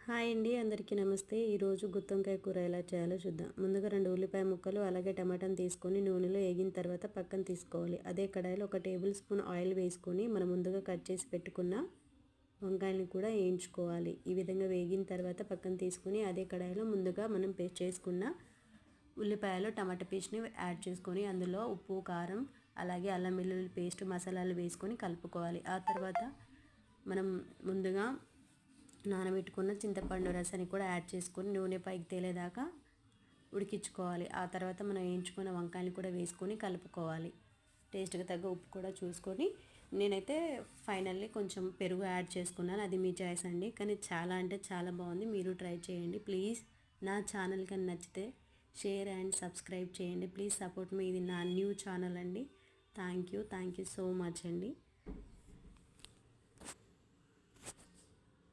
Hi అండి, అందరికీ నమస్తే. ఈరోజు గుత్తొంకాయ కూర ఎలా చేయాలో చూద్దాం. ముందుగా 2 ఉల్లిపాయ ముక్కలు అలాగే టమాటాను తీసుకొని నూనెలో వేగిన తర్వాత పక్కన తీసుకోవాలి. అదే కడాయిలో 1 టేబుల్ స్పూన్ ఆయిల్ వేసుకొని మనం ముందుగా కట్ చేసి పెట్టుకున్న వంకాయలను కూడా వేయించుకోవాలి. ఈ విధంగా వేగిన తర్వాత పక్కన తీసుకొని అదే కడాయిలో ముందుగా మనం పేస్ట్ చేసుకున్న ఉల్లిపాయలు టమాటా పేస్ట్ని యాడ్ చేసుకొని అందులో ఉప్పు, కారం అలాగే అల్లం వెల్లుల్లి పేస్ట్, మసాలాలు వేసుకొని కలుపుకోవాలి. ఆ తర్వాత మనం ముందుగా నానబెట్టుకున్న చింతపండు రసాన్ని కూడా యాడ్ చేసుకొని నూనె పైకి తేలేదాకా ఉడికించుకోవాలి. ఆ తర్వాత మనం వేయించుకున్న వంకాయలు కూడా వేసుకొని కలుపుకోవాలి. టేస్ట్కి తగ్గ ఉప్పు కూడా చూసుకొని నేనైతే ఫైనల్లీ కొంచెం పెరుగు యాడ్ చేసుకున్నాను. అది మీ చాయిస్ అండి, కానీ చాలా అంటే చాలా బాగుంది. మీరు ట్రై చేయండి. ప్లీజ్ నా ఛానల్ కానీ నచ్చితే షేర్ అండ్ సబ్స్క్రైబ్ చేయండి. ప్లీజ్ సపోర్ట్ మీ. ఇది నా న్యూ ఛానల్ అండి. థ్యాంక్ యూ సో మచ్ అండి.